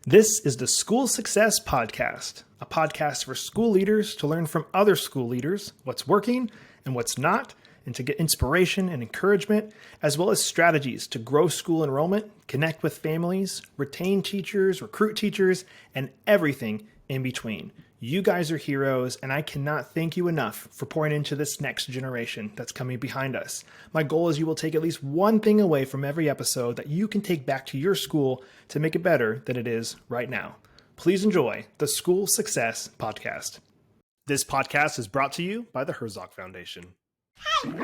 This is the School Success Podcast, a podcast for school leaders to learn from other school leaders what's working and what's not, and to get inspiration and encouragement, as well as strategies to grow school enrollment, connect with families, retain teachers, recruit teachers, and everything in between. You guys are heroes, and I cannot thank you enough for pouring into this next generation that's coming behind us. My goal is you will take at least one thing away from every episode that you can take back to your school to make it better than it is right now. Please enjoy the School Success Podcast. This podcast is brought to you by the Herzog Foundation. Time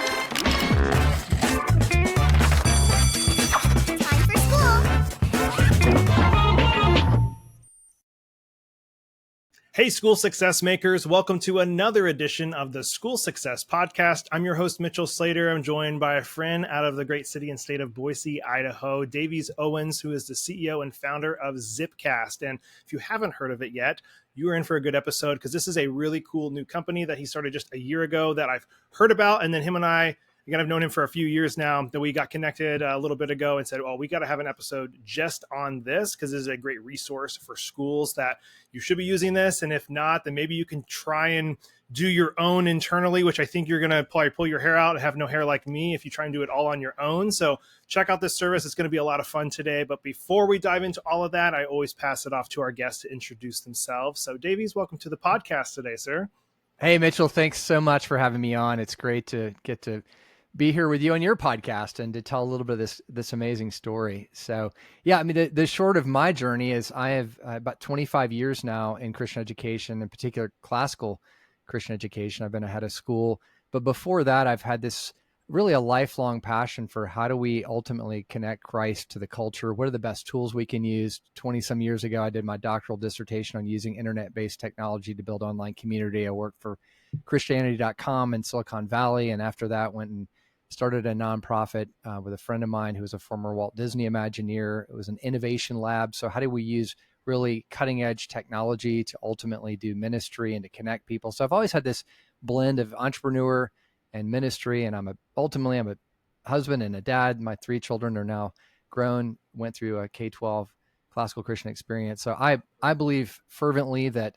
for school. Hey, School Success Makers. Welcome to another edition of the School Success Podcast. I'm your host, Mitchell Slater. I'm joined by a friend out of the great city and state of Boise, Idaho, Davies Owens, who is the CEO and founder of ZipCast. And if you haven't heard of it yet, you are in for a good episode because this is a really cool new company that he started just a year ago that I've heard about. And then him and I, again, I've known him for a few years now, that we got connected a little bit ago and said, well, we got to have an episode just on this because this is a great resource for schools that you should be using this. And if not, then maybe you can try and do your own internally, which I think you're going to probably pull your hair out and have no hair like me if you try and do it all on your own. So check out this service. It's going to be a lot of fun today. But before we dive into all of that, I always pass it off to our guests to introduce themselves. So Davies, welcome to the podcast today, sir. Hey, Mitchell, thanks so much for having me on. It's great to get to be here with you on your podcast and to tell a little bit of this amazing story. So yeah, I mean, the short of my journey is I have about 25 years now in Christian education, in particular classical Christian education. I've been a head of school, but before that, I've had this really a lifelong passion for how do we ultimately connect Christ to the culture? What are the best tools we can use? 20 some years ago, I did my doctoral dissertation on using internet-based technology to build online community. I worked for Christianity.com in Silicon Valley. And after that went and started a nonprofit with a friend of mine who was a former Walt Disney Imagineer. It was an innovation lab. So how do we use really cutting edge technology to ultimately do ministry and to connect people? So I've always had this blend of entrepreneur and ministry. And ultimately I'm a husband and a dad. My 3 children are now grown, went through a K-12 classical Christian experience. So I believe fervently that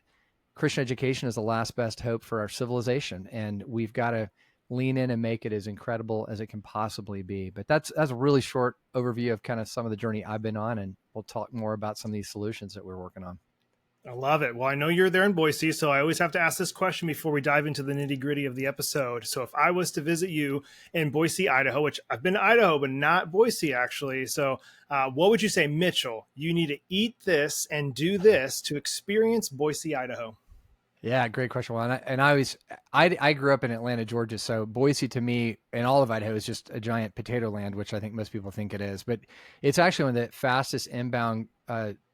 Christian education is the last best hope for our civilization. And we've got to lean in and make it as incredible as it can possibly be. But that's a really short overview of kind of some of the journey I've been on. And we'll talk more about some of these solutions that we're working on. I love it. Well, I know you're there in Boise, so I always have to ask this question before we dive into the nitty gritty of the episode. So if I was to visit you in Boise, Idaho, which I've been to Idaho, but not Boise actually. So what would you say, Mitchell, you need to eat this and do this to experience Boise, Idaho? Yeah, great question. Well, I grew up in Atlanta, Georgia. So Boise to me and all of Idaho is just a giant potato land, which I think most people think it is. But it's actually one of the fastest inbound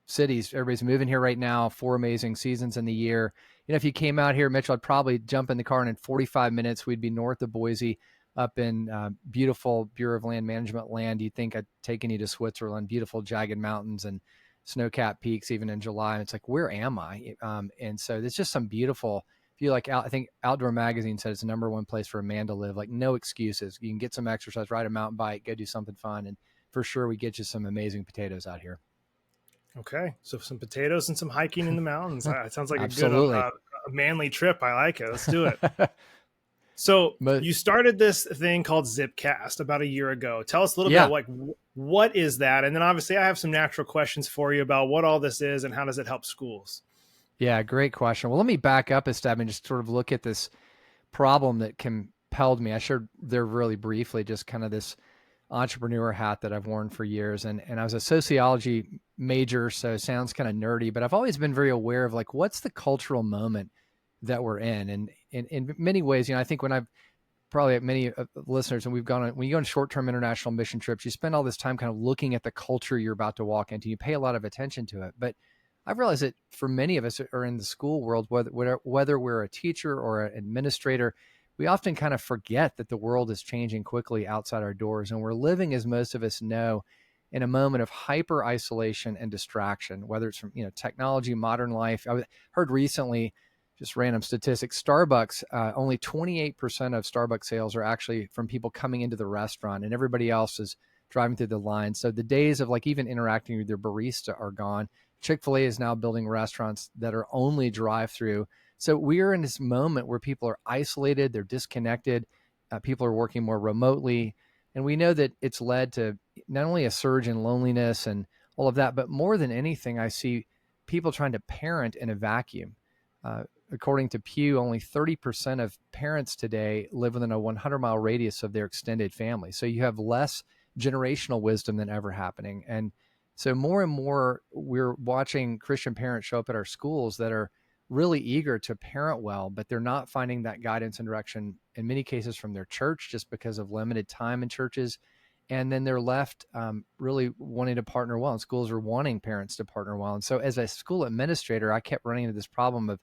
cities. Everybody's moving here right now, 4 amazing seasons in the year. You know, if you came out here, Mitchell, I'd probably jump in the car and in 45 minutes, we'd be north of Boise up in beautiful Bureau of Land Management land. You'd think I'd taken you to Switzerland, beautiful jagged mountains and snow-capped peaks even in July. And it's like, where am I? And so there's just some beautiful, if you like, I think Outdoor Magazine said it's the #1 place for a man to live, like no excuses. You can get some exercise, ride a mountain bike, go do something fun. And for sure, we get you some amazing potatoes out here. Okay. So some potatoes and some hiking in the mountains. It sounds like Absolutely. a manly trip. I like it. Let's do it. So you started this thing called ZipCast about a year ago. Tell us a little bit like what is that? And then obviously I have some natural questions for you about what all this is and how does it help schools? Yeah, great question. Well, let me back up a step and just sort of look at this problem that compelled me. I shared there really briefly just kind of this entrepreneur hat that I've worn for years. And I was a sociology major, so it sounds kind of nerdy, but I've always been very aware of like, what's the cultural moment that we're in? And in many ways, you know, I think when I've probably many listeners, and when you go on short-term international mission trips, you spend all this time kind of looking at the culture you're about to walk into. You pay a lot of attention to it. But I've realized that for many of us are in the school world, whether we're a teacher or an administrator, we often kind of forget that the world is changing quickly outside our doors. And we're living, as most of us know, in a moment of hyper isolation and distraction, whether it's from, you know, technology, modern life. I heard recently, just random statistics, Starbucks, only 28% of Starbucks sales are actually from people coming into the restaurant, and everybody else is driving through the line. So the days of like even interacting with your barista are gone. Chick-fil-A is now building restaurants that are only drive-through. So we are in this moment where people are isolated, they're disconnected, people are working more remotely. And we know that it's led to not only a surge in loneliness and all of that, but more than anything, I see people trying to parent in a vacuum. According to Pew, only 30% of parents today live within a 100-mile radius of their extended family. So you have less generational wisdom than ever happening. And so more and more, we're watching Christian parents show up at our schools that are really eager to parent well, but they're not finding that guidance and direction in many cases from their church just because of limited time in churches. And then they're left really wanting to partner well, and schools are wanting parents to partner well. And so as a school administrator, I kept running into this problem of,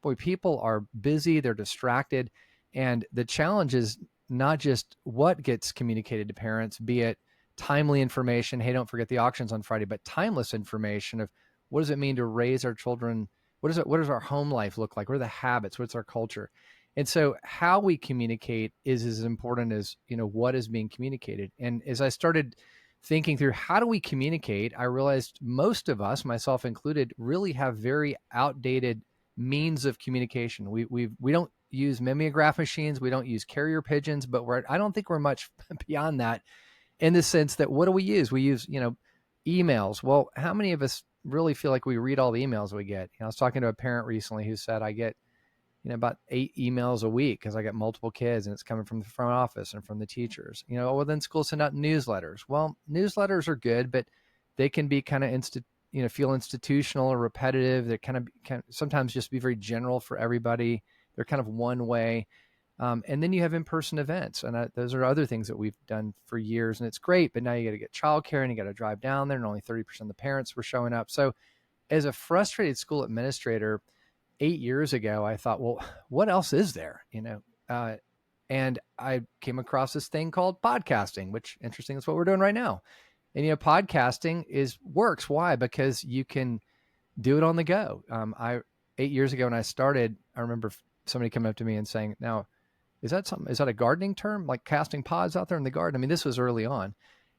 boy, people are busy, they're distracted. And the challenge is not just what gets communicated to parents, be it timely information, hey, don't forget the auction's on Friday, but timeless information of what does it mean to raise our children? What does our home life look like? What are the habits? What's our culture? And so how we communicate is as important as, what is being communicated. And as I started thinking through how do we communicate, I realized most of us, myself included, really have very outdated means of communication. We don't use mimeograph machines. We don't use carrier pigeons, but I don't think we're much beyond that, in the sense that what do we use? We use, emails. Well, how many of us really feel like we read all the emails we get? I was talking to a parent recently who said, I get, about 8 emails a week because I get multiple kids and it's coming from the front office and from the teachers. Well, then schools send out newsletters. Well, newsletters are good, but they can be kind of feel institutional or repetitive. They kind of sometimes just be very general for everybody. They're kind of one way. And then you have in-person events, and those are other things that we've done for years, and it's great. But now you got to get childcare, and you got to drive down there, and only 30% of the parents were showing up. So, as a frustrated school administrator, 8 years ago, I thought, well, what else is there? And I came across this thing called podcasting, which, interesting, is what we're doing right now. And podcasting works. Why? Because you can do it on the go. 8 years ago when I started, I remember somebody coming up to me and saying, now, is that a gardening term, like casting pods out there in the garden? I mean, this was early on.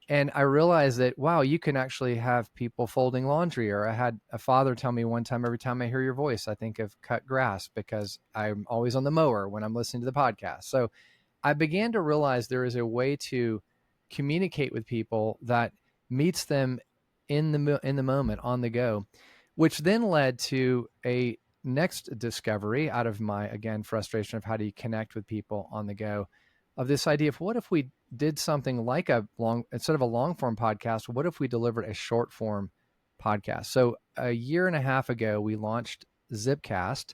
And I realized that, wow, you can actually have people folding laundry. Or I had a father tell me one time, every time I hear your voice, I think of cut grass because I'm always on the mower when I'm listening to the podcast. So I began to realize there is a way to communicate with people that meets them in the moment, on the go, which then led to a next discovery out of my, again, frustration of how do you connect with people on the go, of this idea of what if we did something like instead of a long form podcast, what if we delivered a short form podcast? So a year and a half ago, we launched ZipCast,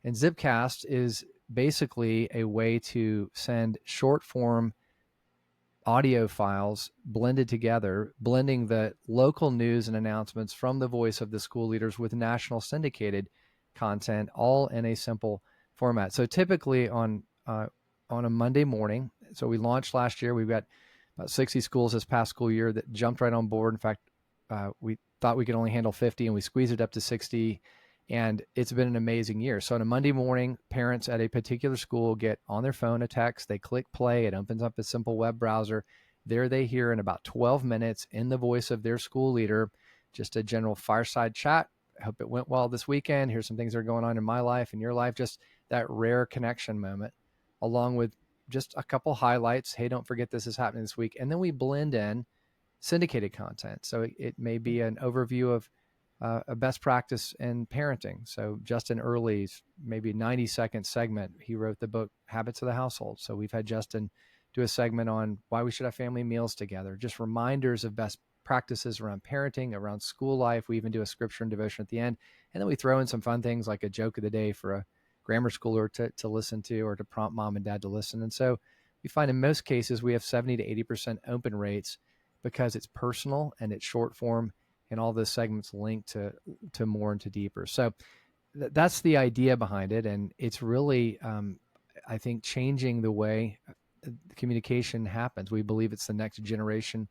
and ZipCast is basically a way to send short form audio files blended together, blending the local news and announcements from the voice of the school leaders with national syndicated content, all in a simple format. So typically on a Monday morning, so we launched last year, we've got about 60 schools this past school year that jumped right on board. In fact, we thought we could only handle 50 and we squeezed it up to 60. And it's been an amazing year. So on a Monday morning, parents at a particular school get on their phone a text, they click play, it opens up a simple web browser. There they hear in about 12 minutes in the voice of their school leader, just a general fireside chat. I hope it went well this weekend. Here's some things that are going on in my life and your life, just that rare connection moment, along with just a couple highlights. Hey, don't forget this is happening this week. And then we blend in syndicated content. So it may be an overview of a best practice in parenting. So Justin Early's maybe 90-second segment. He wrote the book Habits of the Household. So we've had Justin do a segment on why we should have family meals together, just reminders of best practices around parenting, around school life. We even do a scripture and devotion at the end. And then we throw in some fun things like a joke of the day for a grammar schooler to listen to, or to prompt mom and dad to listen. And so we find in most cases we have 70 to 80% open rates because it's personal and it's short form, and all the segments linked to more and to deeper. So that's the idea behind it. And it's really, I think, changing the way communication happens. We believe it's the next generation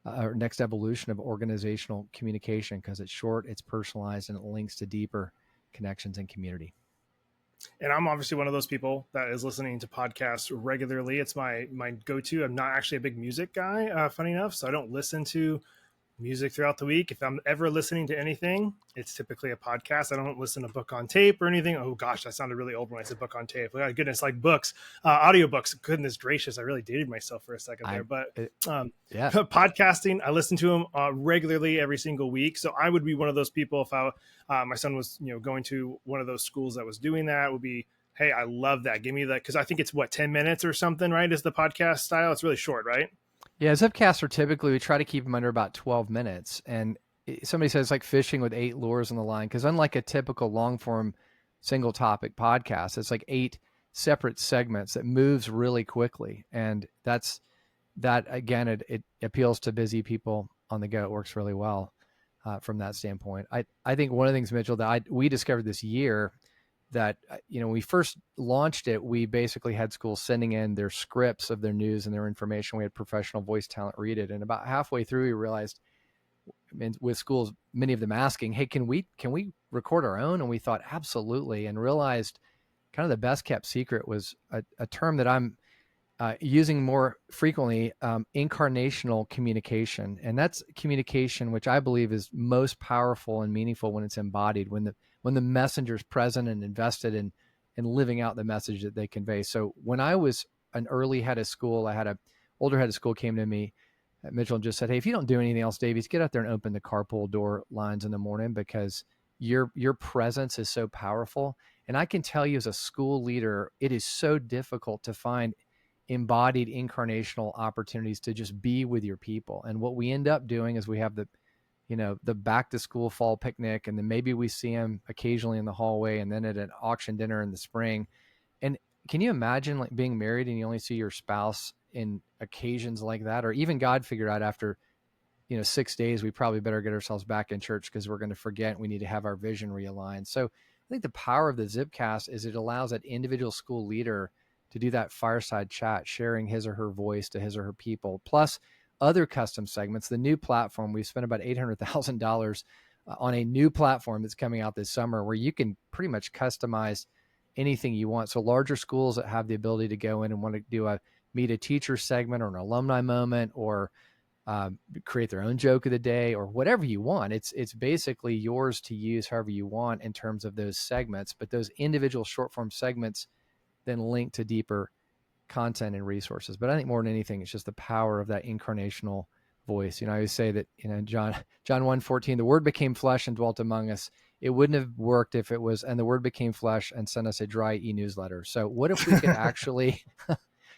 or next evolution of organizational communication because it's short, it's personalized, and it links to deeper connections and community. And I'm obviously one of those people that is listening to podcasts regularly. It's my go-to. I'm not actually a big music guy, funny enough, so I don't listen to music throughout the week. If I'm ever listening to anything, it's typically a podcast. I don't listen to book on tape or anything. Oh gosh, that sounded really old when I said book on tape. Oh, goodness, like books, audiobooks. Goodness gracious, I really dated myself for a second there. But yeah, podcasting, I listen to them regularly every single week. So I would be one of those people if my son was going to one of those schools that was doing that, would be, hey, I love that. Give me that, because I think it's 10 minutes or something, right? Is the podcast style? It's really short, right? Yeah, ZipCasts are typically, we try to keep them under about 12 minutes. And somebody says it's like fishing with 8 lures on the line, because unlike a typical long form single topic podcast, it's like 8 separate segments that moves really quickly. And that again, it appeals to busy people on the go. It works really well from that standpoint. I think one of the things, Mitchell, that we discovered this year, that, when we first launched it, we basically had schools sending in their scripts of their news and their information. We had professional voice talent read it. And about halfway through, we realized, with schools, many of them asking, hey, can we record our own? And we thought, absolutely. And realized kind of the best kept secret was a term that I'm using more frequently, incarnational communication. And that's communication, which I believe is most powerful and meaningful when it's embodied, when the messenger is present and invested in living out the message that they convey. So when I was an early head of school, I had an older head of school came to me at Mitchell and just said, hey, if you don't do anything else, Davies, get out there and open the carpool door lines in the morning, because your presence is so powerful. And I can tell you, as a school leader, it is so difficult to find embodied incarnational opportunities to just be with your people. And what we end up doing is we have the back to school fall picnic, and then maybe we see them occasionally in the hallway, and then at an auction dinner in the spring. And can you imagine like being married and you only see your spouse in occasions like that? Or even God figured out after 6 days, we probably better get ourselves back in church because we're going to forget. We need to have our vision realigned. So I think the power of the ZipCast is it allows that individual school leader to do that fireside chat, sharing his or her voice to his or her people, plus other custom segments. The new platform, we've spent about $800,000 on a new platform that's coming out this summer, where you can pretty much customize anything you want. So larger schools that have the ability to go in and want to do a meet a teacher segment or an alumni moment, or create their own joke of the day, or whatever you want. It's basically yours to use however you want in terms of those segments, but those individual short form segments then link to deeper content and resources. But I think more than anything, it's just the power of that incarnational voice. I always say that, John 1:14, the word became flesh and dwelt among us. It wouldn't have worked if it was, and the word became flesh and sent us a dry e-newsletter. So what if we could actually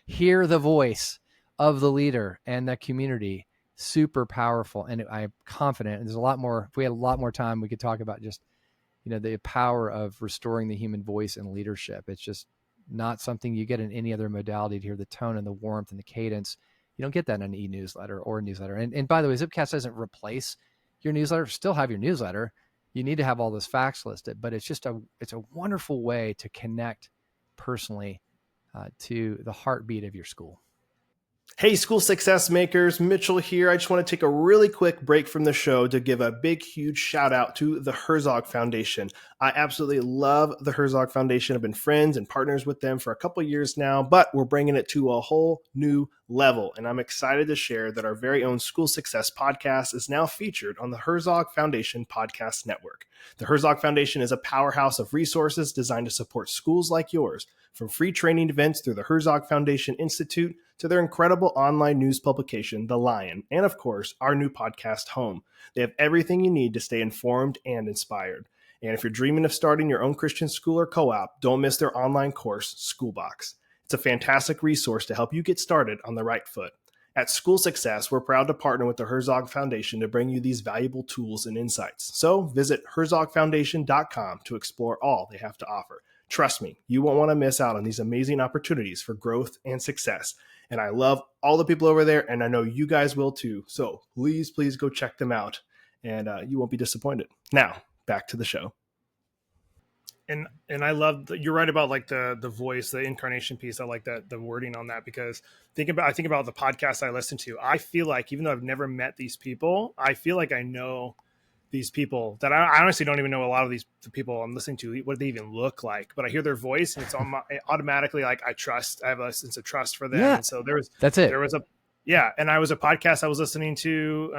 hear the voice of the leader and the community? Super powerful. And I'm confident, and there's a lot more, if we had a lot more time, we could talk about just, the power of restoring the human voice and leadership. It's just not something you get in any other modality, to hear the tone and the warmth and the cadence. You don't get that in an e-newsletter or a newsletter. And by the way, ZipCast doesn't replace your newsletter. Still have your newsletter. You need to have all those facts listed, but it's just it's a wonderful way to connect personally to the heartbeat of your school. Hey, school success makers, Mitchell here. I just want to take a really quick break from the show to give a big, huge shout out to the Herzog Foundation. I absolutely love the Herzog Foundation. I've been friends and partners with them for a couple years now, but we're bringing it to a whole new level. And I'm excited to share that our very own School Success podcast is now featured on the Herzog Foundation Podcast Network. The Herzog Foundation is a powerhouse of resources designed to support schools like yours, from free training events through the Herzog Foundation Institute to their incredible online news publication, The Lion, and of course, our new podcast, Home. They have everything you need to stay informed and inspired. And if you're dreaming of starting your own Christian school or co-op, don't miss their online course, Schoolbox. It's a fantastic resource to help you get started on the right foot. At School Success, we're proud to partner with the Herzog Foundation to bring you these valuable tools and insights. So visit herzogfoundation.com to explore all they have to offer. Trust me, you won't want to miss out on these amazing opportunities for growth and success. And I love all the people over there, and I know you guys will too. So please go check them out, and you won't be disappointed. Now, back to the show. And I love you're right about like the voice, the incarnation piece. I like that, the wording on that, because I think about the podcast I listen to. I feel like, even though I've never met these people, I feel like I know these people that I honestly don't even know a lot of the people I'm listening to, what they even look like, but I hear their voice and it's automatically like I have a sense of trust for them. Yeah, And so that's it. There was Yeah. And I was a podcast I was listening to,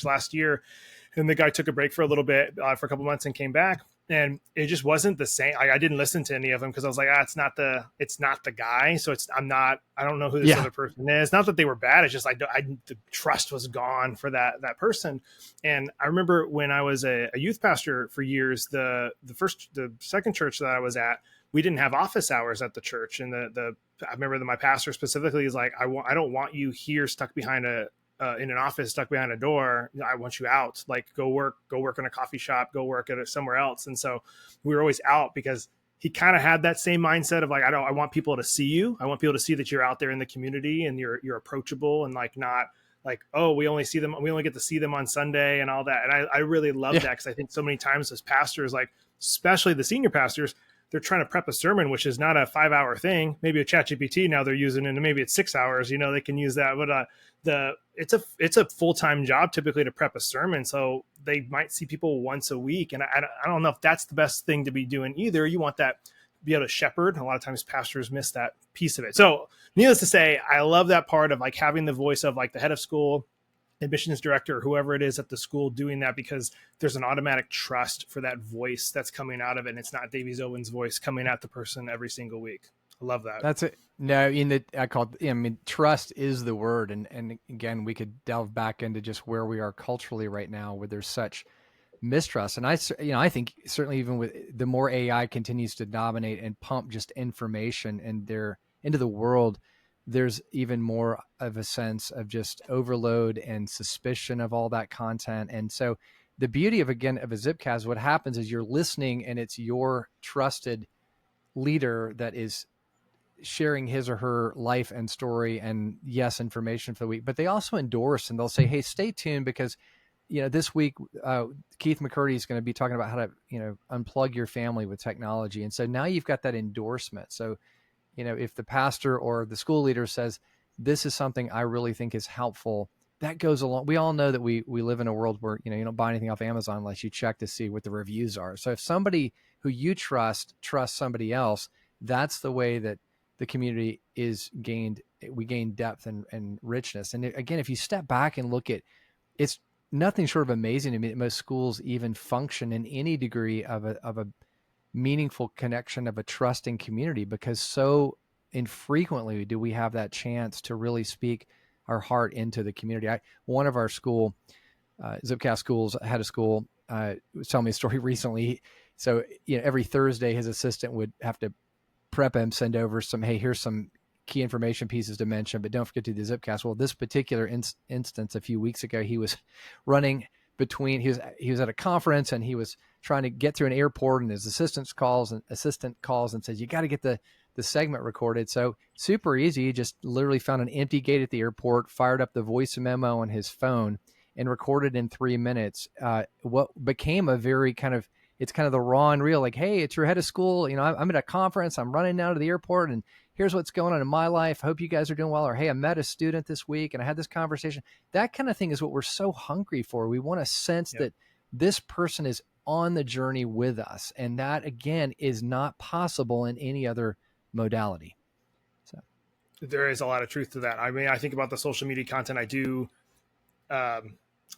last year, and the guy took a break for a little bit, for a couple months and came back. And it just wasn't the same. I didn't listen to any of them because I was like, it's not the guy. So I don't know who this other person is. Not that they were bad. It's just the trust was gone for that person. And I remember when I was a youth pastor for years, the second church that I was at, we didn't have office hours at the church. And I remember that my pastor specifically is like, I don't want you here stuck behind in an office, stuck behind a door. I want you out, like go work in a coffee shop, go work at somewhere else. And so we were always out because he kind of had that same mindset of like, I want people to see you. I want people to see that you're out there in the community and you're approachable and like, not like, oh, we only get to see them on Sunday and all that. And I really love that because I think so many times as pastors, like especially the senior pastors, they're trying to prep a sermon, which is not a 5-hour thing. Maybe a ChatGPT now they're using, and maybe it's 6 hours. They can use that, but it's a full-time job typically to prep a sermon. So they might see people once a week, and I don't know if that's the best thing to be doing either. You want that be able to shepherd. A lot of times pastors miss that piece of it. So needless to say, I love that part of like having the voice of like the head of school, admissions director, or whoever it is at the school doing that, because there's an automatic trust for that voice that's coming out of it. And it's not Davies Owens' voice coming at the person every single week. I love that. That's it. No, trust is the word. And again, we could delve back into just where we are culturally right now, where there's such mistrust. And I think certainly even with the more AI continues to dominate and pump just information into the world, there's even more of a sense of just overload and suspicion of all that content. And so the beauty of a ZipCast, what happens is you're listening and it's your trusted leader that is sharing his or her life and story and information for the week, but they also endorse and they'll say, hey, stay tuned because, this week, Keith McCurdy is going to be talking about how to, unplug your family with technology. And so now you've got that endorsement. So, if the pastor or the school leader says, this is something I really think is helpful, that goes along. We all know that we live in a world where, you don't buy anything off Amazon unless you check to see what the reviews are. So if somebody who you trusts somebody else, that's the way that the community we gain depth and richness. And again, if you step back and look at, it's nothing short of amazing to me that most schools even function in any degree of a meaningful connection of a trusting community, because so infrequently do we have that chance to really speak our heart into the community. One of our school, ZipCast schools, head of school, was telling me a story recently. So, every Thursday his assistant would have to prep him, send over here's some key information pieces to mention, but don't forget to do the ZipCast. Well, this particular instance a few weeks ago, he was running between, he was at a conference and he was trying to get through an airport, and his assistant calls and says, you got to get the segment recorded. So super easy. He just literally found an empty gate at the airport, fired up the voice memo on his phone and recorded in 3 minutes. What became a very it's kind of the raw and real, like, hey, it's your head of school. I'm at a conference. I'm running down to the airport and here's what's going on in my life. Hope you guys are doing well. Or, hey, I met a student this week and I had this conversation. That kind of thing is what we're so hungry for. We want to sense that this person is on the journey with us. And that, again, is not possible in any other modality. So there is a lot of truth to that. I mean, I think about the social media content I do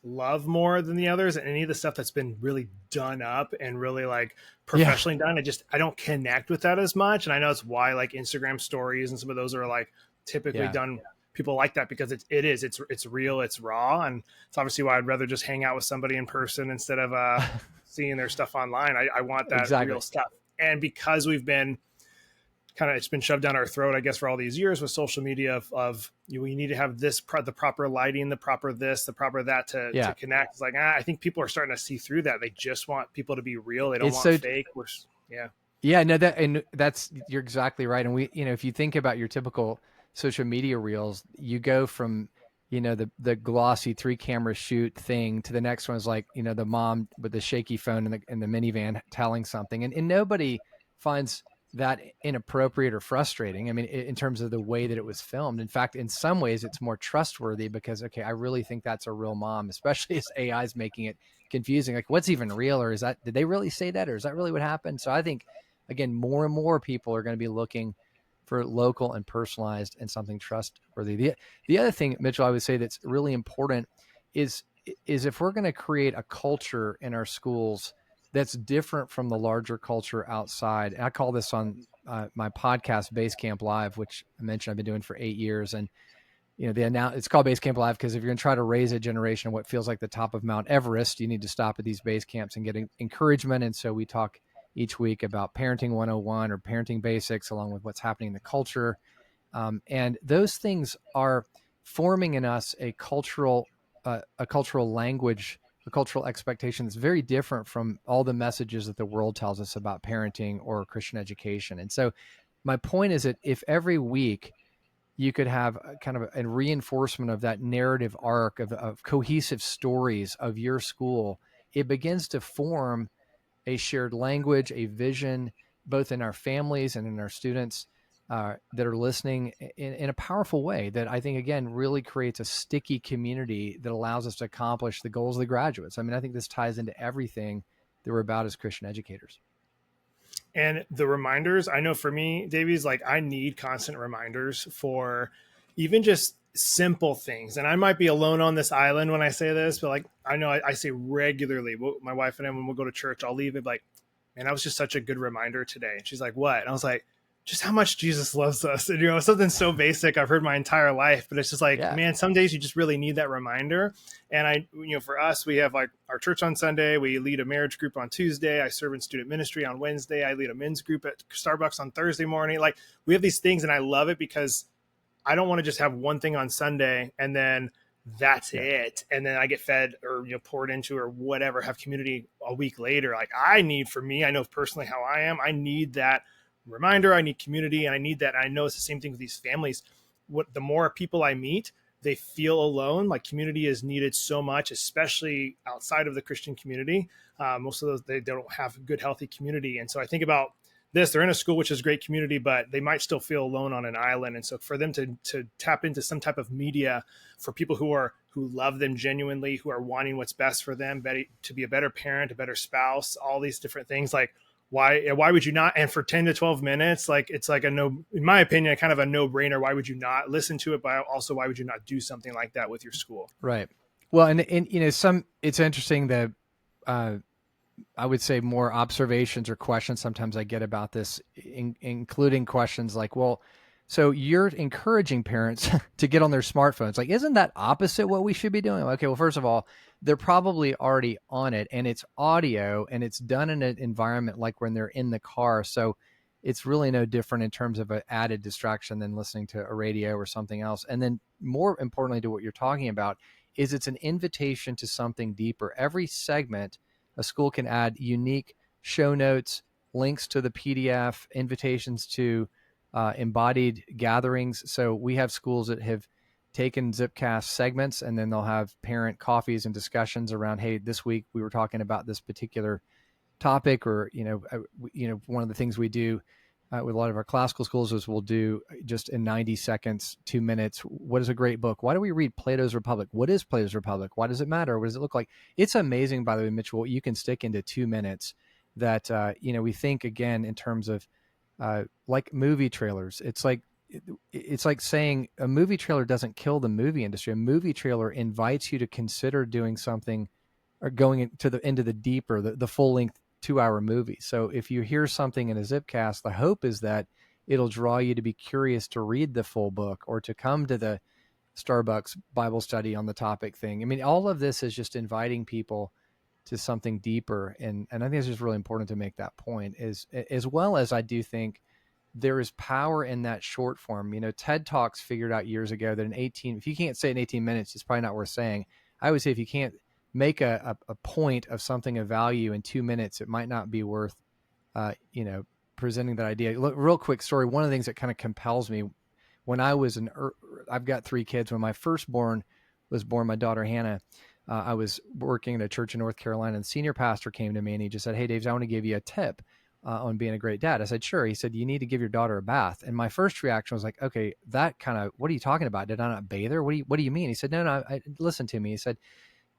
love more than the others, and any of the stuff that's been really done up and really like professionally done, I don't connect with that as much. And I know it's why like Instagram stories and some of those are like typically done. People like that because it's real, it's raw, and it's obviously why I'd rather just hang out with somebody in person instead of seeing their stuff online. I want that real stuff. And because we've been it's been shoved down our throat, I guess, for all these years with social media of we need to have this, the proper lighting, the proper this, the proper that to connect. It's like, I think people are starting to see through that. They just want people to be real. They don't want fake. You're exactly right. And we, if you think about your typical social media reels, you go from, the glossy 3-camera shoot thing to the next one is like, the mom with the shaky phone in the minivan telling something. And nobody finds that inappropriate or frustrating. I mean, in terms of the way that it was filmed. In fact, in some ways it's more trustworthy because, okay, I really think that's a real mom, especially as AI is making it confusing. Like, what's even real? Or did they really say that? Or is that really what happened? So I think, again, more and more people are going to be looking for local and personalized and something trustworthy. The other thing, Mitchell, I would say that's really important is if we're going to create a culture in our schools that's different from the larger culture outside. And I call this on my podcast, Basecamp Live, which I mentioned I've been doing for 8 years. And it's called Basecamp Live because if you're going to try to raise a generation of what feels like the top of Mount Everest, you need to stop at these base camps and get encouragement. And so we talk each week about parenting 101 or parenting basics, along with what's happening in the culture. And those things are forming in us a cultural language, a cultural expectation that's very different from all the messages that the world tells us about parenting or Christian education. And so my point is that if every week you could have a reinforcement of that narrative arc of cohesive stories of your school, it begins to form a shared language, a vision, both in our families and in our students that are listening in a powerful way that I think, again, really creates a sticky community that allows us to accomplish the goals of the graduates. I mean, I think this ties into everything that we're about as Christian educators. And the reminders, I know for me, Davies, like I need constant reminders for even just simple things. And I might be alone on this island when I say this, but like, I know I say regularly, my wife and I, when we'll go to church, I'll leave it like, man, that was just such a good reminder today. And she's like, what? And I was like, just how much Jesus loves us. And, something so basic I've heard my entire life, but it's just like, man, some days you just really need that reminder. And for us, we have like our church on Sunday, we lead a marriage group on Tuesday. I serve in student ministry on Wednesday. I lead a men's group at Starbucks on Thursday morning. Like we have these things and I love it because I don't want to just have one thing on Sunday and then that's it. And then I get fed or, poured into or whatever, have community a week later. Like I know personally how I am. I need that reminder. I need community and I need that. And I know it's the same thing with these families. The more people I meet, they feel alone. Like community is needed so much, especially outside of the Christian community. Most of those, they don't have good, healthy community. And so I think about this, they're in a school, which is great community, but they might still feel alone on an island. And so for them to tap into some type of media for people who love them genuinely, who are wanting what's best for them, to be a better parent, a better spouse, all these different things, like why would you not? And for 10 to 12 minutes, like it's like in my opinion, kind of a no brainer. Why would you not listen to it? But also, why would you not do something like that with your school? Right. Well, and it's interesting that I would say more observations or questions sometimes I get about this, including questions like, well, so you're encouraging parents to get on their smartphones. Like, isn't that opposite what we should be doing? Okay, well, first of all, they're probably already on it and it's audio and it's done in an environment like when they're in the car. So it's really no different in terms of an added distraction than listening to a radio or something else. And then more importantly to what you're talking about is it's an invitation to something deeper. Every segment, a school can add unique show notes, links to the PDF, invitations to embodied gatherings. So we have schools that have taken ZipCast segments and then they'll have parent coffees and discussions around, hey, this week we were talking about this particular topic, or, one of the things we do with a lot of our classical schools is we'll do just in 90 seconds, 2 minutes. What is a great book? Why do we read Plato's Republic? What is Plato's Republic? Why does it matter? What does it look like? It's amazing, by the way, Mitchell, what you can stick into 2 minutes that, we think again in terms of like movie trailers. It's like saying a movie trailer doesn't kill the movie industry. A movie trailer invites you to consider doing something or going into the deeper, the full length 2-hour movie. So if you hear something in a ZipCast, the hope is that it'll draw you to be curious to read the full book or to come to the Starbucks Bible study on the topic thing. I mean, all of this is just inviting people to something deeper. And I think it's just really important to make that point, is as well as I do think there is power in that short form. TED Talks figured out years ago that if you can't say it in 18 minutes, it's probably not worth saying. I would say if you can't make a point of something of value in 2 minutes, it might not be worth, presenting that idea. Look, real quick story. One of the things that kind of compels me when I was I've got 3 kids. When my firstborn was born, my daughter, Hannah, I was working at a church in North Carolina, and the senior pastor came to me and he just said, hey, Davies, I want to give you a tip on being a great dad. I said, sure. He said, you need to give your daughter a bath. And my first reaction was like, okay, what are you talking about? Did I not bathe her? What do you mean? He said, no, listen to me. He said,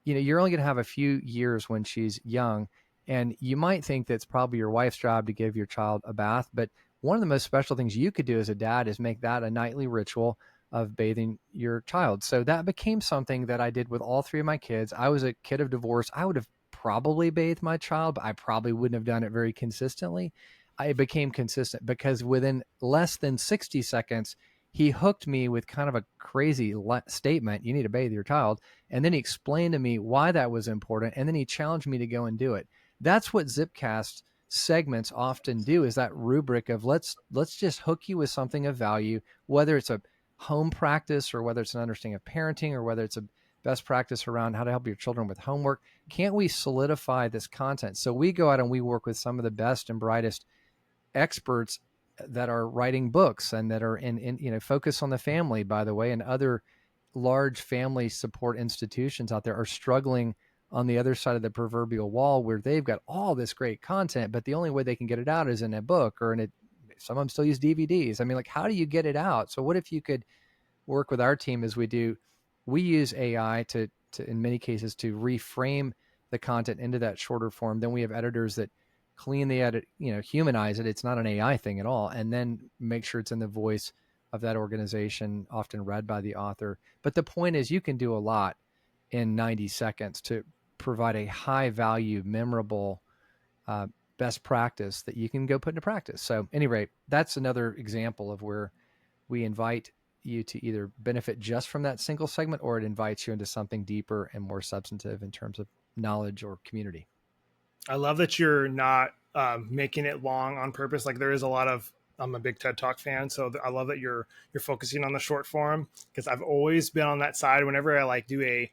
you're only going to have a few years when she's young, and you might think that's probably your wife's job to give your child a bath, but one of the most special things you could do as a dad is make that a nightly ritual of bathing your child. So that became something that I did with all three of my kids. I was a kid of divorce. I would have probably bathed my child, but I probably wouldn't have done it very consistently. I became consistent because within less than 60 seconds, he hooked me with kind of a crazy statement, you need to bathe your child. And then he explained to me why that was important. And then he challenged me to go and do it. That's what ZipCast segments often do, is that rubric of let's just hook you with something of value, whether it's a home practice or whether it's an understanding of parenting or whether it's a best practice around how to help your children with homework. Can't we solidify this content? So we go out and we work with some of the best and brightest experts that are writing books and that are in Focus on the Family, by the way, and other large family support institutions out there are struggling on the other side of the proverbial wall, where they've got all this great content, but the only way they can get it out is in a book or some of them still use DVDs. I mean, like, how do you get it out? So what if you could work with our team as we do? We use AI to in many cases to reframe the content into that shorter form. Then we have editors that clean the edit, humanize it. It's not an AI thing at all. And then make sure it's in the voice of that organization, often read by the author. But the point is, you can do a lot in 90 seconds to provide a high value, memorable best practice that you can go put into practice. So at any rate, that's another example of where we invite you to either benefit just from that single segment, or it invites you into something deeper and more substantive in terms of knowledge or community. I love that you're not making it long on purpose. Like, there is a lot of, I'm a big TED Talk fan, so I love that you're focusing on the short form, because I've always been on that side. Whenever I like do a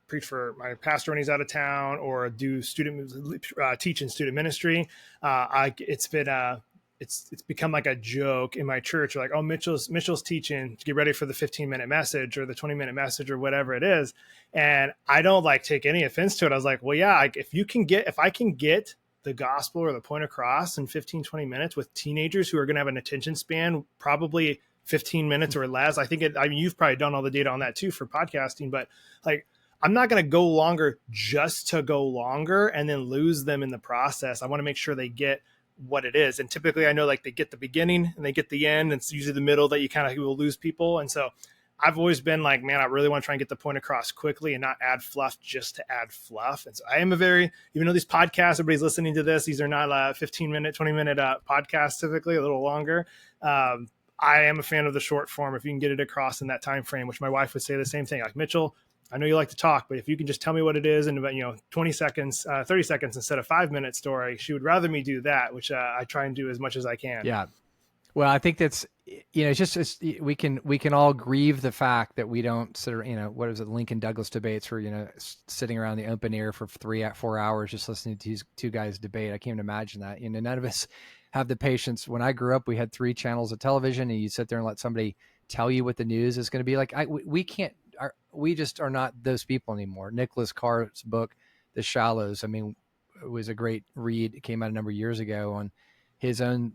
preach for my pastor when he's out of town, or do teach in student ministry, it's become like a joke in my church. Like, oh, Mitchell's teaching, to get ready for the 15-minute message or the 20-minute message or whatever it is. And I don't like take any offense to it. I was like, well, yeah, if I can get the gospel or the point across in 15, 20 minutes with teenagers who are going to have an attention span, probably 15 minutes or less. I mean, you've probably done all the data on that too for podcasting, but like, I'm not going to go longer just to go longer and then lose them in the process. I want to make sure they get what it is. And typically I know, like, they get the beginning and they get the end. And it's usually the middle that you kind of will lose people. And so I've always been like, man, I really want to try and get the point across quickly and not add fluff just to add fluff. And so I am even though these podcasts, everybody's listening to this, these are not 15-minute, 20-minute podcasts, typically a little longer. I am a fan of the short form. If you can get it across in that time frame, which my wife would say the same thing. Like, Mitchell, I know you like to talk, but if you can just tell me what it is in about 20 seconds, 30 seconds instead of 5-minute story, she would rather me do that, which I try and do as much as I can. Yeah. Well, I think that's, we can all grieve the fact that we don't sort of, what is it, Lincoln Douglas debates where, sitting around the open air for 3-4 hours just listening to these two guys debate. I can't imagine that. None of us have the patience. When I grew up, we had 3 channels of television, and you sit there and let somebody tell you what the news is going to be like. We just are not those people anymore. Nicholas Carr's book, The Shallows, I mean, it was a great read. It came out a number of years ago on his own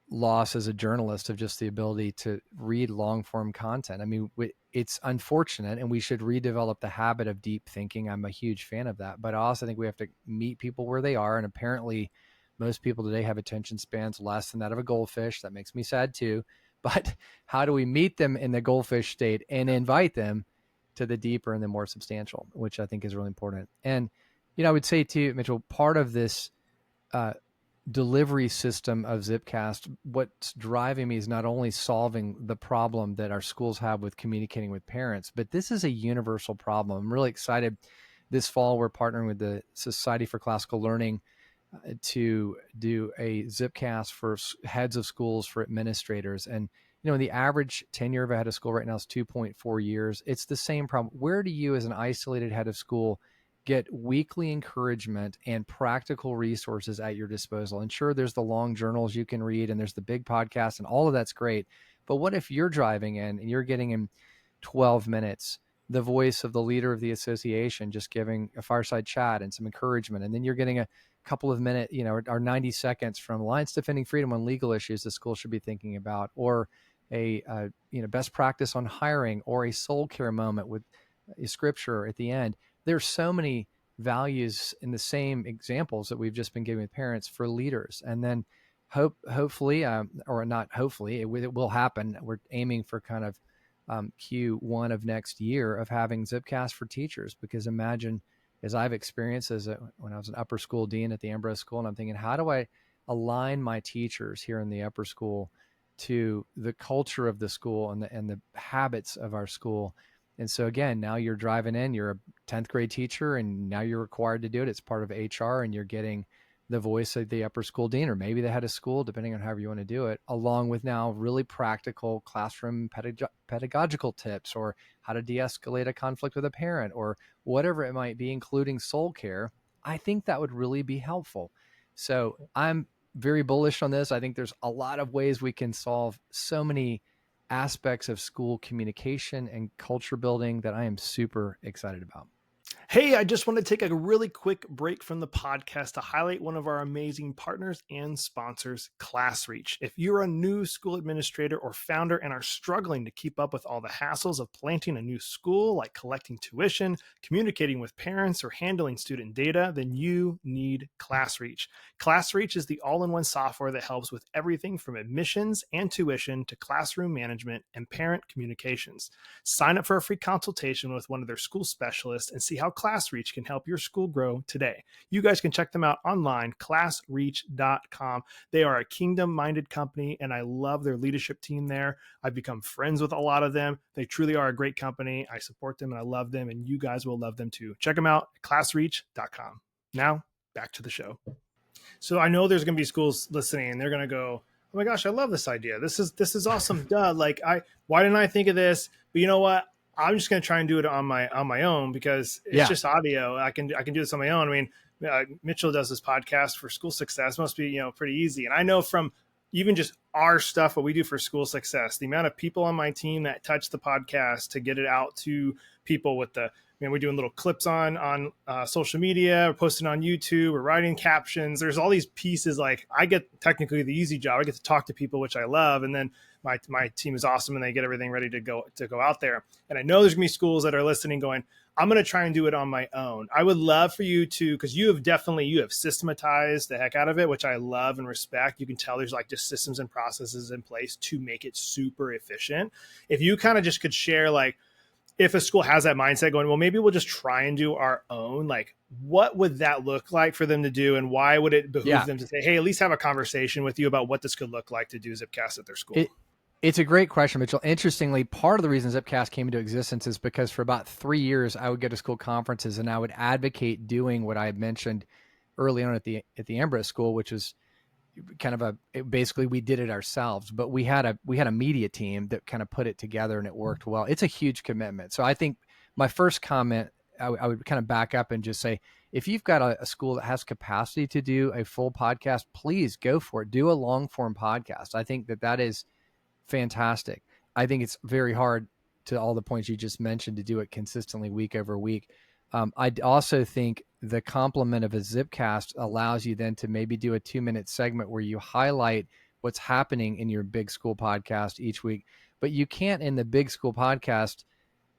loss as a journalist of just the ability to read long form content. I mean, it's unfortunate, and we should redevelop the habit of deep thinking. I'm a huge fan of that, but I also think we have to meet people where they are. And apparently most people today have attention spans less than that of a goldfish. That makes me sad too. But how do we meet them in the goldfish state and invite them to the deeper and the more substantial, which I think is really important. And, I would say too, Mitchell, part of this delivery system of ZipCast, what's driving me is not only solving the problem that our schools have with communicating with parents, but this is a universal problem. I'm really excited. This fall, we're partnering with the Society for Classical Learning to do a ZipCast for heads of schools, for administrators. And, the average tenure of a head of school right now is 2.4 years. It's the same problem. Where do you, as an isolated head of school, get weekly encouragement and practical resources at your disposal? And sure, there's the long journals you can read, and there's the big podcast, and all of that's great. But what if you're driving in and you're getting in 12 minutes the voice of the leader of the association just giving a fireside chat and some encouragement, and then you're getting a couple of minutes, or 90 seconds from Alliance Defending Freedom on legal issues the school should be thinking about, or a best practice on hiring, or a soul care moment with a scripture at the end. There's so many values in the same examples that we've just been giving parents for leaders. And then hopefully, or not hopefully, it will happen. We're aiming for kind of Q1 of next year of having ZipCast for teachers, because imagine, as I've experienced when I was an upper school dean at the Ambrose School, and I'm thinking, how do I align my teachers here in the upper school to the culture of the school and the habits of our school? And so again, now you're driving in, you're a 10th grade teacher, and now you're required to do it. It's part of HR, and you're getting the voice of the upper school dean, or maybe the head of school, depending on however you want to do it, along with now really practical classroom pedagogical tips, or how to de-escalate a conflict with a parent, or whatever it might be, including soul care. I think that would really be helpful. So I'm very bullish on this. I think there's a lot of ways we can solve so many aspects of school communication and culture building that I am super excited about. Hey, I just want to take a really quick break from the podcast to highlight one of our amazing partners and sponsors, ClassReach. If you're a new school administrator or founder and are struggling to keep up with all the hassles of planting a new school, like collecting tuition, communicating with parents, or handling student data, then you need ClassReach. ClassReach is the all-in-one software that helps with everything from admissions and tuition to classroom management and parent communications. Sign up for a free consultation with one of their school specialists and see how ClassReach can help your school grow today. You guys can check them out online, classreach.com. They are a kingdom-minded company, and I love their leadership team there. I've become friends with a lot of them. They truly are a great company. I support them, and I love them, and you guys will love them too. Check them out at classreach.com. Now, back to the show. So I know there's going to be schools listening, and they're going to go, oh my gosh, I love this idea. This is awesome. Duh. Why didn't I think of this? But you know what? I'm just going to try and do it on my own, because it's just audio. I can do this on my own. I mean, Mitchell does this podcast for school success. Must be, pretty easy. And I know from even just our stuff, what we do for school success, the amount of people on my team that touch the podcast to get it out to people with we're doing little clips on social media, we're posting on YouTube, we're writing captions. There's all these pieces. Like, I get technically the easy job. I get to talk to people, which I love. And then my team is awesome, and they get everything ready to go out there. And I know there's gonna be schools that are listening going, I'm going to try and do it on my own. I would love for you to, because you have systematized the heck out of it, which I love and respect. You can tell there's like just systems and processes in place to make it super efficient. If you kind of just could share, like, if a school has that mindset going, well, maybe we'll just try and do our own, like, what would that look like for them to do? And why would it behoove them to say, hey, at least have a conversation with you about what this could look like to do ZipCast at their school? It's a great question, Mitchell. Interestingly, part of the reason ZipCast came into existence is because for about 3 years, I would go to school conferences and I would advocate doing what I had mentioned early on at the Ambrose School, which was kind of basically we did it ourselves, but we had a media team that kind of put it together, and it worked well. It's a huge commitment. So I think my first comment, I would kind of back up and just say, if you've got a school that has capacity to do a full podcast, please go for it. Do a long form podcast. I think that is fantastic. I think it's very hard, to all the points you just mentioned, to do it consistently week over week. I also think the complement of a ZipCast allows you then to maybe do a 2-minute segment where you highlight what's happening in your big school podcast each week. But you can't, in the big school podcast,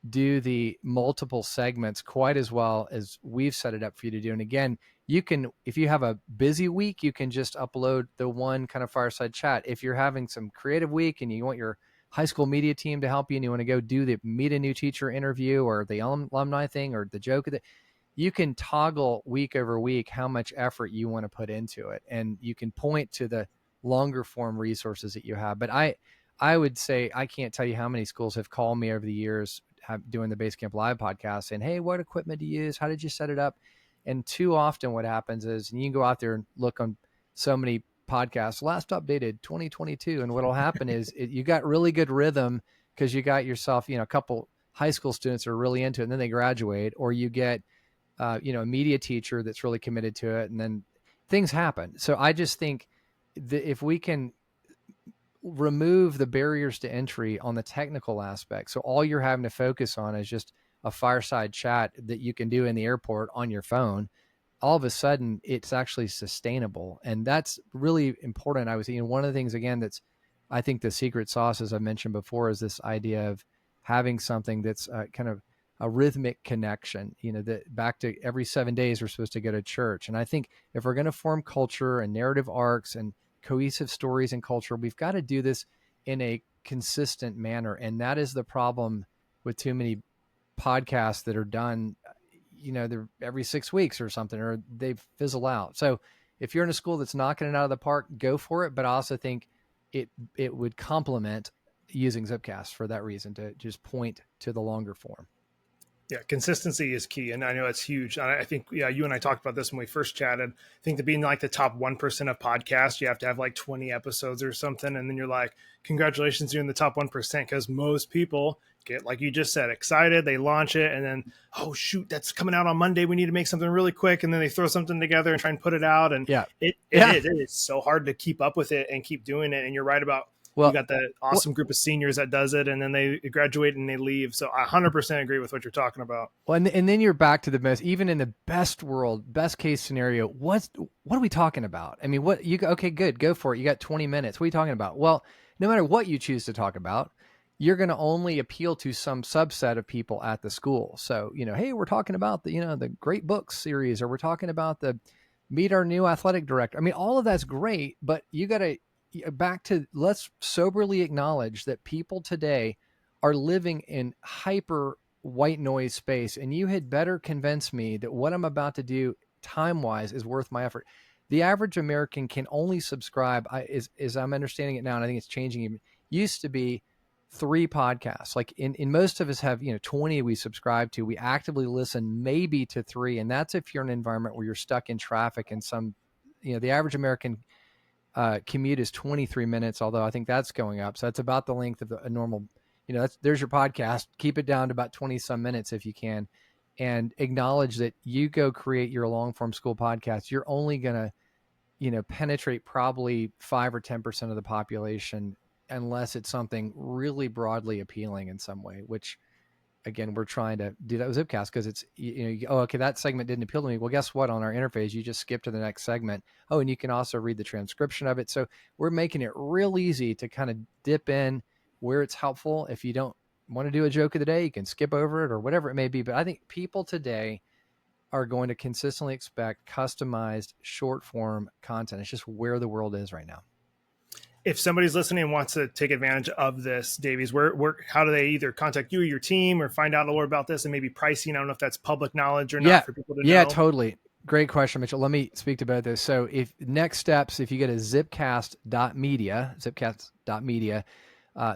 do the multiple segments quite as well as we've set it up for you to do. And again, you can, if you have a busy week, you can just upload the one kind of fireside chat. If you're having some creative week and you want your high school media team to help you, and you want to go do the meet a new teacher interview or the alumni thing or the joke of it, you can toggle week over week how much effort you want to put into it. And you can point to the longer form resources that you have. But I would say, I can't tell you how many schools have called me over the years doing the Basecamp Live podcast saying, hey, what equipment do you use? How did you set it up? And too often what happens is, and you can go out there and look on so many podcasts, last updated 2022. And what'll happen is you got really good rhythm because you got yourself, a couple high school students are really into it and then they graduate, or you get, a media teacher that's really committed to it, and then things happen. So I just think that if we can remove the barriers to entry on the technical aspect, so all you're having to focus on is just a fireside chat that you can do in the airport on your phone, all of a sudden it's actually sustainable. And that's really important. I was, one of the things, again, that's, I think the secret sauce, as I mentioned before, is this idea of having something that's kind of a rhythmic connection, that back to every 7 days we're supposed to go to church. And I think if we're going to form culture and narrative arcs and cohesive stories and culture. We've got to do this in a consistent manner. And that is the problem with too many podcasts that are done, they're every 6 weeks or something, or they fizzle out. So if you're in a school that's knocking it out of the park, go for it. But I also think it would complement using ZipCast for that reason, to just point to the longer form. Yeah, consistency is key. And I know it's huge. I think, you and I talked about this when we first chatted. I think to be in like the top 1% of podcasts, you have to have like 20 episodes or something. And then you're like, congratulations, you're in the top 1%. Because most people get, like you just said, excited. They launch it. And then, oh, shoot, that's coming out on Monday. We need to make something really quick. And then they throw something together and try and put it out. And it is so hard to keep up with it and keep doing it. And you're right about, you got that awesome group of seniors that does it, and then they graduate and they leave. So I 100% agree with what you're talking about. Well, and then you're back to the best, even in the best world, best case scenario. What are we talking about? I mean, okay, good. Go for it. You got 20 minutes. What are you talking about? Well, no matter what you choose to talk about, you're going to only appeal to some subset of people at the school. So, hey, we're talking about the great books series, or we're talking about the meet our new athletic director. I mean, all of that's great, but you got to, let's soberly acknowledge that people today are living in hyper white noise space. And you had better convince me that what I'm about to do time-wise is worth my effort. The average American can only subscribe, as I'm understanding it now, and I think it's changing even, used to be 3 podcasts. Like in most of us have, 20 we subscribe to. We actively listen maybe to 3. And that's if you're in an environment where you're stuck in traffic and the average American commute is 23 minutes, although I think that's going up. So that's about the length of a normal, there's your podcast. Keep it down to about 20 some minutes if you can, and acknowledge that you go create your long form school podcast. You're only going to, penetrate probably 5 or 10% of the population, unless it's something really broadly appealing in some way, which again, we're trying to do that with ZipCast, because it's, okay, that segment didn't appeal to me. Well, guess what? On our interface, you just skip to the next segment. Oh, and you can also read the transcription of it. So we're making it real easy to kind of dip in where it's helpful. If you don't want to do a joke of the day, you can skip over it or whatever it may be. But I think people today are going to consistently expect customized short form content. It's just where the world is right now. If somebody's listening and wants to take advantage of this, Davies, how do they either contact you or your team, or find out a little about this, and maybe pricing? I don't know if that's public knowledge or not for people to know. Yeah, totally. Great question, Mitchell. Let me speak to both those. So if next steps, if you go to zipcast.media,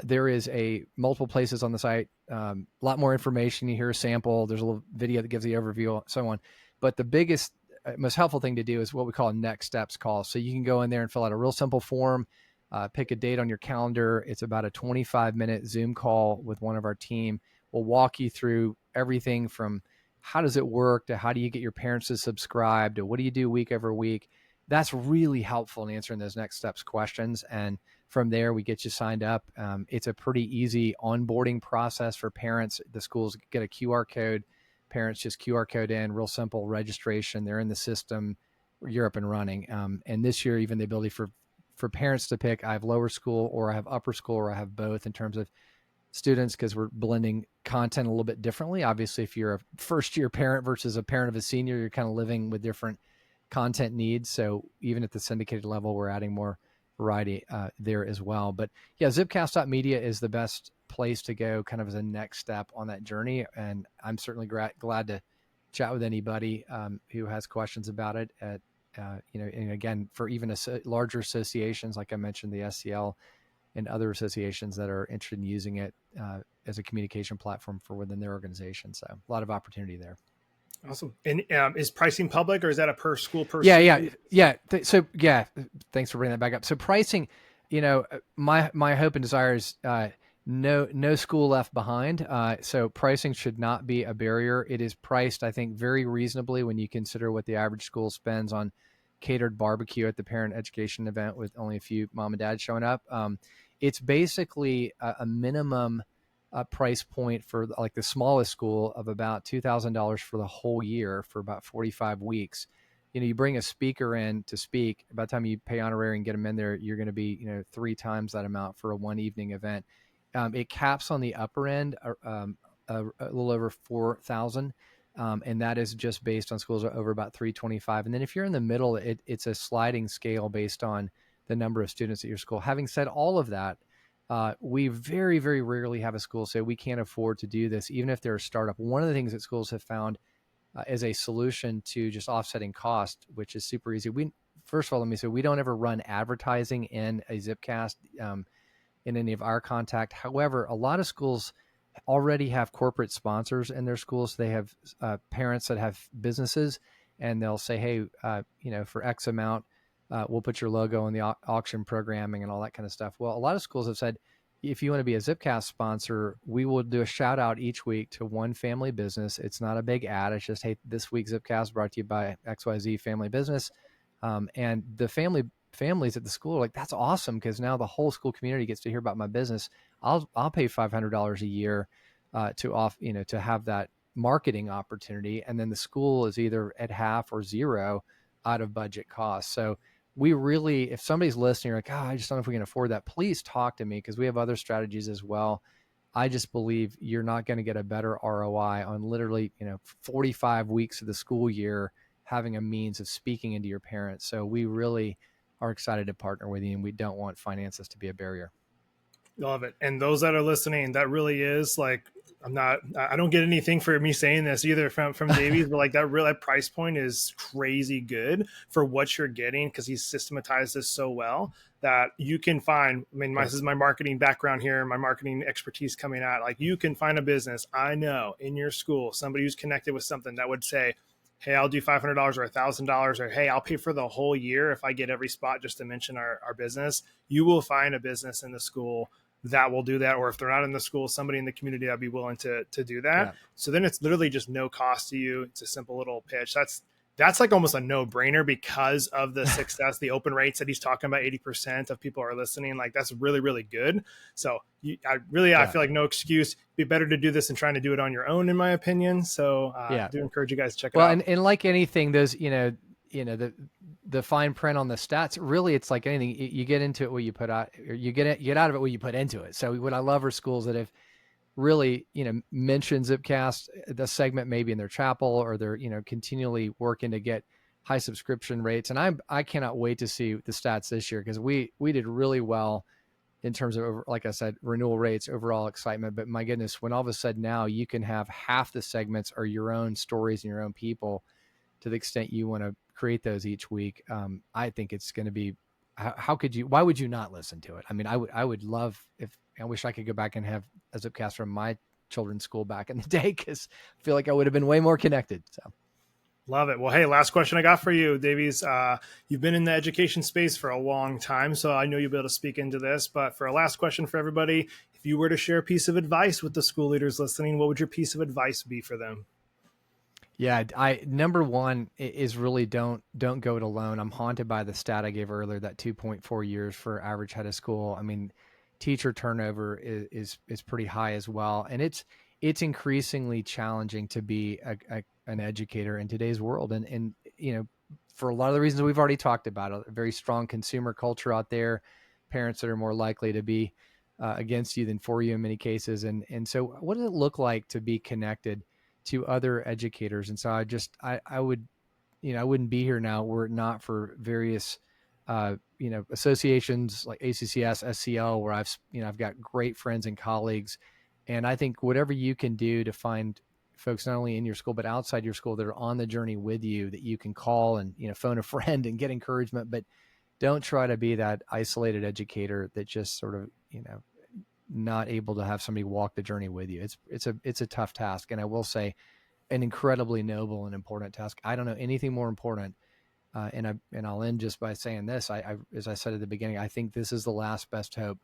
there is multiple places on the site, a lot more information. You hear a sample. There's a little video that gives the overview, so on. But the biggest, most helpful thing to do is what we call a next steps call. So you can go in there and fill out a real simple form. Pick a date on your calendar. It's about a 25-minute Zoom call with one of our team. We'll walk you through everything from how does it work to how do you get your parents to subscribe to what do you do week over week. That's really helpful in answering those next steps questions. And from there, we get you signed up. It's a pretty easy onboarding process for parents. The schools get a QR code. Parents just QR code in, real simple registration. They're in the system. You're up and running. And this year, even the ability for parents to pick, I have lower school or I have upper school or I have both in terms of students, because we're blending content a little bit differently. Obviously, if you're a first year parent versus a parent of a senior, you're kind of living with different content needs. So even at the syndicated level, we're adding more variety there as well. But yeah, zipcast.media is the best place to go kind of as a next step on that journey. And I'm certainly glad to chat with anybody who has questions about it and again, for even larger associations, like I mentioned, the SCL and other associations that are interested in using it as a communication platform for within their organization. So a lot of opportunity there. Awesome. And is pricing public, or is that a per school per Yeah. So thanks for bringing that back up. So pricing, my hope and desire is no school left behind. So pricing should not be a barrier. It is priced, I think, very reasonably when you consider what the average school spends on catered barbecue at the parent education event with only a few mom and dad showing up. It's basically a minimum price point for like the smallest school of about $2,000 for the whole year for about 45 weeks. You bring a speaker in to speak. By the time you pay honorary and get them in there, you're going to be, 3 times that amount for a one evening event. It caps on the upper end, a little over 4,000. And that is just based on schools over about 325. And then if you're in the middle, it's a sliding scale based on the number of students at your school. Having said all of that, we very, very rarely have a school say we can't afford to do this, even if they're a startup. One of the things that schools have found as a solution to just offsetting cost, which is super easy. First of all, let me say, we don't ever run advertising in a ZipCast in any of our contact. However, a lot of schools already have corporate sponsors in their schools. They have parents that have businesses, and they'll say, hey, for X amount, we'll put your logo in the auction programming and all that kind of stuff. Well, a lot of schools have said, if you want to be a ZipCast sponsor, we will do a shout out each week to one family business. It's not a big ad. It's just, hey, this week's ZipCast brought to you by XYZ family business. And the families at the school are like, that's awesome, because now the whole school community gets to hear about my business. I'll pay $500 a year to have that marketing opportunity. And then the school is either at half or zero out of budget costs. So we really, if somebody's listening, like, I just don't know if we can afford that, please talk to me, because we have other strategies as well. I just believe you're not going to get a better ROI on literally, 45 weeks of the school year having a means of speaking into your parents. So we really are excited to partner with you, and we don't want finances to be a barrier. Love it. And those that are listening, that really is like, I don't get anything for me saying this either from Davies, but like that price point is crazy good for what you're getting, because he's systematized this so well that you can find, this is my marketing background here, my marketing expertise coming out. Like, you can find a business, I know, in your school, somebody who's connected with something that would say, hey, I'll do $500 or $1,000, or hey, I'll pay for the whole year if I get every spot, just to mention our business. You will find a business in the school that will do that. Or if they're not in the school, somebody in the community that'd be willing to do that. Yeah. So then it's literally just no cost to you. It's a simple little pitch. That's like almost a no-brainer because of the success, the open rates that he's talking about. 80% of people are listening. Like, that's really, really good. So I feel like no excuse. It'd be better to do this than trying to do it on your own, in my opinion. So I do encourage you guys to check it out. And like anything, those, the fine print on the stats, really, it's like anything. You get into it what you put out, or you get out of it what you put into it. So what I love are schools that have really, mentioned ZipCast, the segment maybe in their chapel, or they're, continually working to get high subscription rates. And I cannot wait to see the stats this year, because we did really well in terms of, like I said, renewal rates, overall excitement. But my goodness, when all of a sudden now you can have half the segments are your own stories and your own people, to the extent you want to create those each week, I think it's going to be, why would you not listen to it? I would love, I wish I could go back and have a ZipCast from my children's school back in the day, because I feel like I would have been way more connected. So. Love it. Well, hey, last question I got for you, Davies. You've been in the education space for a long time, so I know you'll be able to speak into this. But for a last question for everybody, if you were to share a piece of advice with the school leaders listening, what would your piece of advice be for them? Yeah, number one is really don't go it alone. I'm haunted by the stat I gave earlier, that 2.4 years for average head of school. Teacher turnover is pretty high as well, and it's increasingly challenging to be an educator in today's world. And for a lot of the reasons we've already talked about, a very strong consumer culture out there, parents that are more likely to be against you than for you in many cases. And so what does it look like to be connected to other educators? And so I wouldn't be here now were it not for various associations like ACCS, SCL, where I've got great friends and colleagues. And I think whatever you can do to find folks not only in your school but outside your school that are on the journey with you, that you can call and phone a friend and get encouragement, but don't try to be that isolated educator that just sort of not able to have somebody walk the journey with you. It's a tough task, and I will say an incredibly noble and important task. I don't know anything more important. And I'll end just by saying this. As I said at the beginning, I think this is the last best hope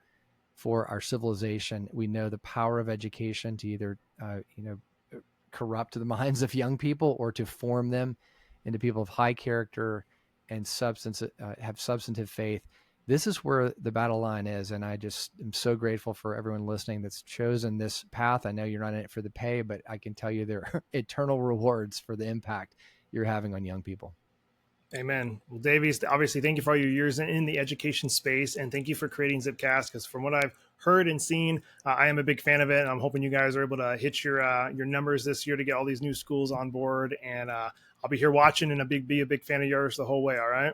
for our civilization. We know the power of education to either corrupt the minds of young people or to form them into people of high character and have substantive faith. This is where the battle line is. And I just am so grateful for everyone listening that's chosen this path. I know you're not in it for the pay, but I can tell you there are eternal rewards for the impact you're having on young people. Amen. Well, Davies, obviously, thank you for all your years in the education space, and thank you for creating ZipCast, because from what I've heard and seen, I am a big fan of it. And I'm hoping you guys are able to hit your numbers this year to get all these new schools on board. And I'll be here watching and be a big fan of yours the whole way. All right.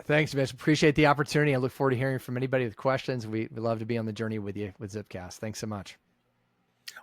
Thanks, Mitch. Appreciate the opportunity. I look forward to hearing from anybody with questions. We love to be on the journey with you with ZipCast. Thanks so much.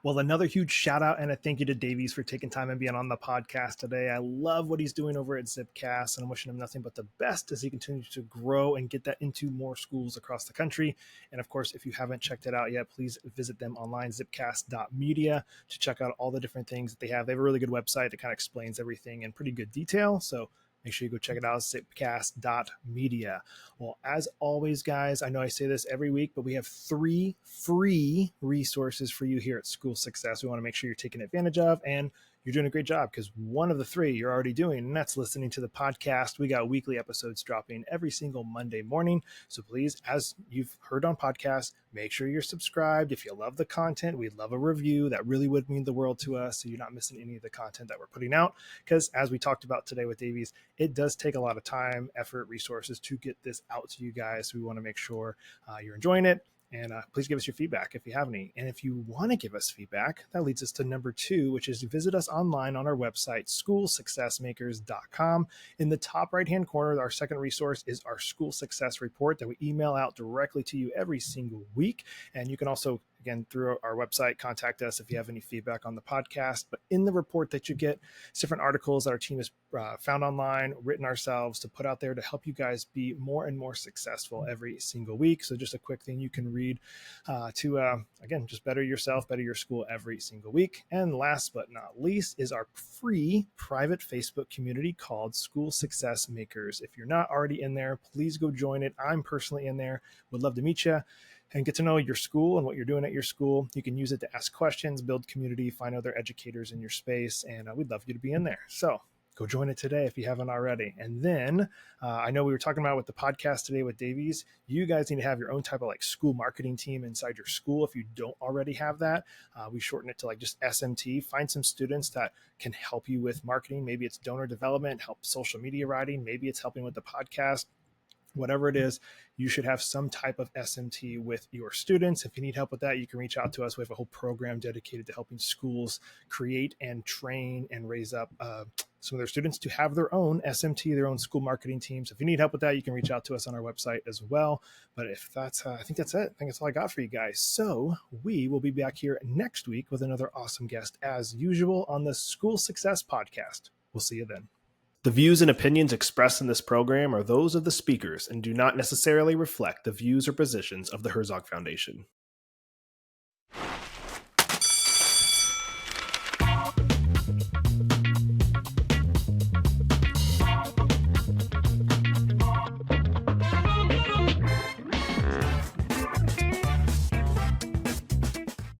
Well, another huge shout out and a thank you to Davies for taking time and being on the podcast today. I love what he's doing over at ZipCast, and I'm wishing him nothing but the best as he continues to grow and get that into more schools across the country. And of course, if you haven't checked it out yet, please visit them online, zipcast.media, to check out all the different things that they have. They have a really good website that kind of explains everything in pretty good detail. So make sure you go check it out, zipcast.media. Well, as always, guys, I know I say this every week, but we have 3 free resources for you here at School Success. We want to make sure you're taking advantage of, and you're doing a great job because one of the 3 you're already doing, and that's listening to the podcast. We got weekly episodes dropping every single Monday morning. So please, as you've heard on podcasts, make sure you're subscribed. If you love the content, we'd love a review. That really would mean the world to us, so you're not missing any of the content that we're putting out. Because as we talked about today with Davies, it does take a lot of time, effort, resources to get this out to you guys. So we want to make sure you're enjoying it. And please give us your feedback if you have any. And if you want to give us feedback, that leads us to number 2, which is to visit us online on our website, schoolsuccessmakers.com. In the top right-hand corner, our second resource is our school success report that we email out directly to you every single week. And you can also, again, through our website, contact us if you have any feedback on the podcast. But in the report that you get, it's different articles that our team has found online, written ourselves to put out there to help you guys be more and more successful every single week. So just a quick thing you can read again, just better yourself, better your school every single week. And last but not least is our free private Facebook community called School Success Makers. If you're not already in there, please go join it. I'm personally in there. Would love to meet you and get to know your school and what you're doing at your school. You can use it to ask questions, build community, find other educators in your space, and we'd love you to be in there. So go join it today if you haven't already. And then I know we were talking about with the podcast today with Davies, you guys need to have your own type of like school marketing team inside your school. If you don't already have that, we shorten it to like just SMT. Find some students that can help you with marketing. Maybe it's donor development, help social media writing. Maybe it's helping with the podcast. Whatever it is, you should have some type of SMT with your students. If you need help with that, you can reach out to us. We have a whole program dedicated to helping schools create and train and raise up some of their students to have their own SMT, their own school marketing teams. If you need help with that, you can reach out to us on our website as well. But if that's, I think that's it. I think that's all I got for you guys. So we will be back here next week with another awesome guest as usual on the School Success Podcast. We'll see you then. The views and opinions expressed in this program are those of the speakers and do not necessarily reflect the views or positions of the Herzog Foundation.